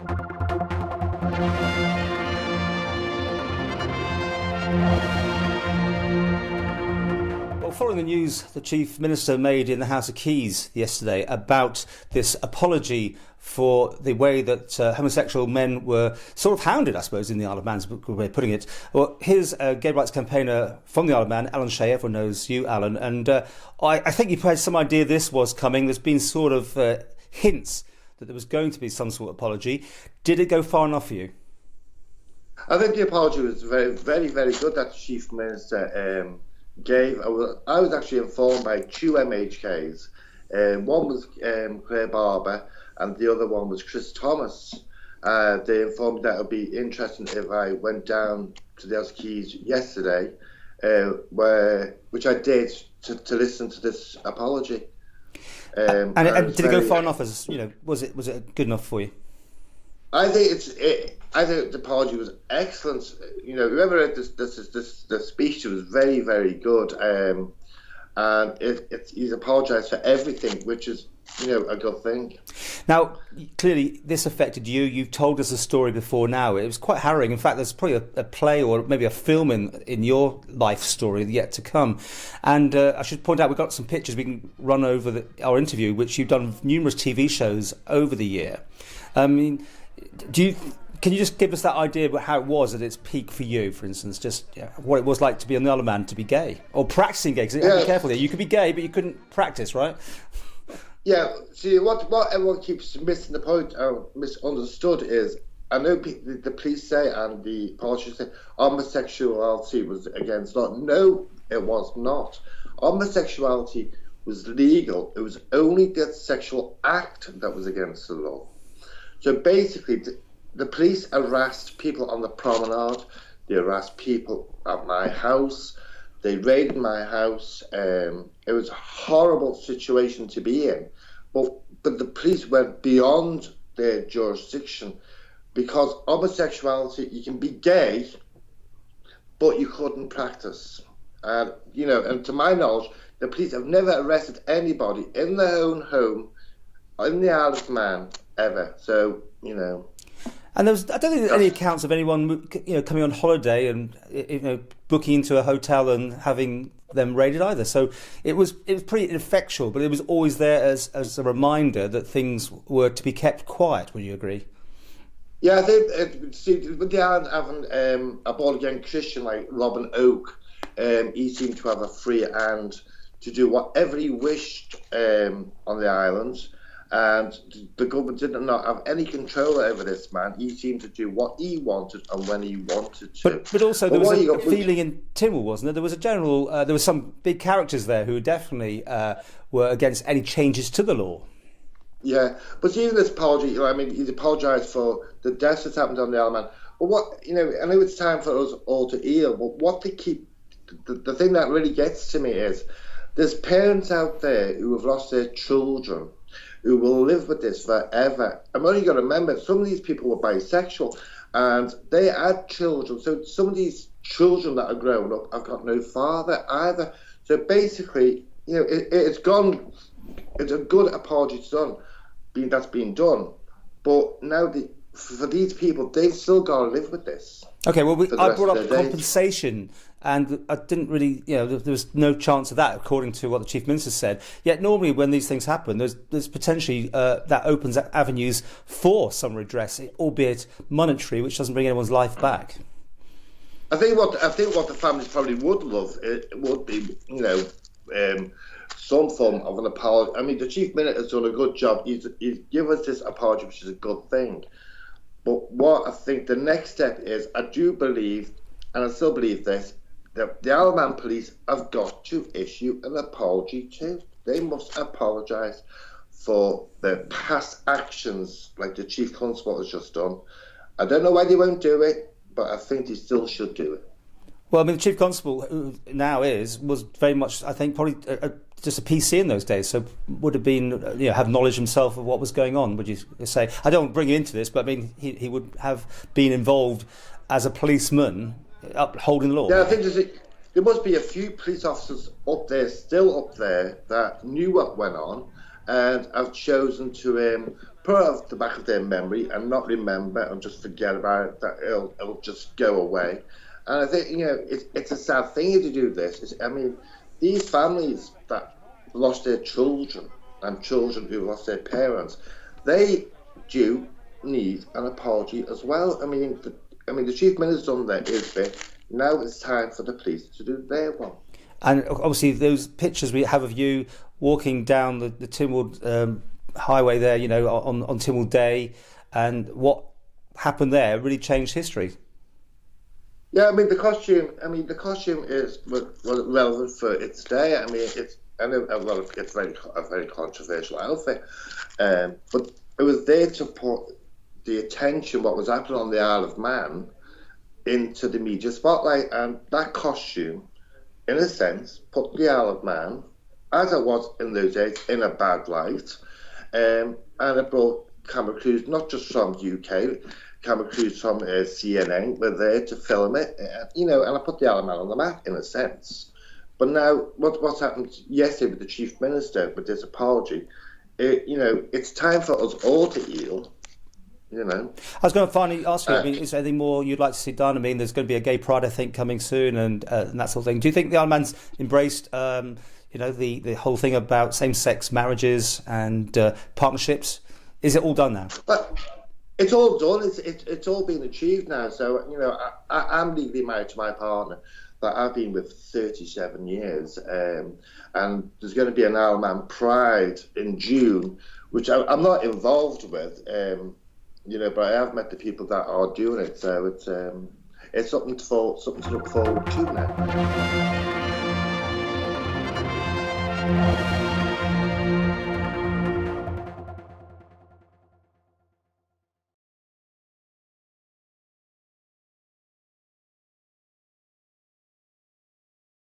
Well, following the news the Chief Minister made in the House of Keys yesterday about this apology for the way that homosexual men were sort of hounded, I suppose, in the Isle of Man, is a good way of putting it. Well, here's a gay rights campaigner from the Isle of Man, Alan Shea. Everyone knows you, Alan. And I think you had some idea this was coming. There's been sort of hints that there was going to be some sort of apology. Did it go far enough for you? I think the apology was very, very, very good that the Chief Minister gave. I was actually informed by two MHKs. One was Claire Barber and the other one was Chris Thomas. They informed me that it would be interesting if I went down to the House of Keys yesterday, which I did, to listen to this apology. And did it go far enough? As you know, was it good enough for you? I think I think the apology was excellent. You know, whoever read the speech, it was very, very good. And he's apologised for everything, which is, you know, a good thing. Now, clearly, this affected you. You've told us a story before now. It was quite harrowing. In fact, there's probably a play or maybe a film in your life story yet to come. And I should point out, we've got some pictures we can run over our interview, which you've done numerous TV shows over the year. I mean, can you just give us that idea about how it was at its peak for you, for instance, just what it was like to be on the Isle of Man, to be gay, or practicing gay, because you have to be careful there. You could be gay, but you couldn't practice, right? Yeah, see, what everyone keeps missing the point, misunderstood is, I know the police say and the politicians say homosexuality was against law. No, it was not. Homosexuality was legal. It was only the sexual act that was against the law. So basically, the police harassed people on the promenade. They harassed people at my house. They raided my house. It was a horrible situation to be in. But the police went beyond their jurisdiction, because homosexuality, you can be gay, but you couldn't practice. And, you know, and to my knowledge, the police have never arrested anybody in their own home in the Isle of Man ever. So, you know. And I don't think there's any accounts of anyone, you know, coming on holiday and, you know, booking into a hotel and having them raided either. So it was pretty ineffectual, but it was always there as a reminder that things were to be kept quiet. Would you agree? Yeah, I think with the island having a born-again Christian like Robin Oak, he seemed to have a free hand to do whatever he wished on the islands. And the government did not have any control over this man. He seemed to do what he wanted and when he wanted to. But also there was a feeling in Tynwald, wasn't there? There was a general, there were some big characters there who definitely were against any changes to the law. Yeah, but even this apology, you know, I mean, he's apologised for the deaths that's happened on the Isle of Man. But what, you know, I know it's time for us all to heal, but what they keep, the thing that really gets to me is there's parents out there who have lost their children, who will live with this forever. I'm only going to remember, some of these people were bisexual and they had children. So some of these children that are grown up have got no father either. So basically, you know, it's gone. It's a good apology that's been done. But now for these people, they've still got to live with this. Okay, well, I brought up compensation, and I didn't really, you know, there was no chance of that, according to what the Chief Minister said. Yet normally when these things happen, there's potentially that opens avenues for some redress, albeit monetary, which doesn't bring anyone's life back. I think what the families probably would love would be, you know, some form of an apology. I mean, the Chief Minister has done a good job. He's given us this apology, which is a good thing. But what I think the next step is, I do believe, and I still believe this, that the Isle of Man police have got to issue an apology too. They must apologise for their past actions, like the Chief Constable has just done. I don't know why they won't do it, but I think they still should do it. Well, I mean, the Chief Constable, who now was very much, I think, probably just a PC in those days, so would have been, you know, have knowledge himself of what was going on, would you say? I don't want to bring you into this, but I mean, he would have been involved as a policeman upholding the law. Yeah, I think there must be a few police officers still up there, that knew what went on and have chosen to put it off the back of their memory and not remember and just forget about it, that it'll just go away. And I think, it's a sad thing to do this. These families that lost their children and children who lost their parents, they do need an apology as well. The Chief Minister's done his bit. Now it's time for the police to do their one. And obviously those pictures we have of you walking down the Tynwald highway there, on Tynwald Day, and what happened there really changed history. Yeah, the costume is relevant for its day. It's a very controversial outfit, but it was there to put the attention, what was happening on the Isle of Man, into the media spotlight, and that costume, in a sense, put the Isle of Man, as it was in those days, in a bad light, and it brought camera crews, not just from UK, camera crews from CNN were there to film it, and I put the Isle of Man on the map, in a sense. But now, what's happened yesterday with the Chief Minister, with this apology, it's time for us all to heal. I was going to finally ask you, is there anything more you'd like to see done? There's going to be a gay pride, I think, coming soon, and that sort of thing. Do you think the Isle of Man's embraced, the whole thing about same-sex marriages and partnerships? Is it all done now? But it's all done. It's all been achieved now. So, I'm legally married to my partner that I've been with 37 years, and there's going to be an Isle of Man Pride in June, which I'm not involved with. But I have met the people that are doing it, so it's something to look forward to now.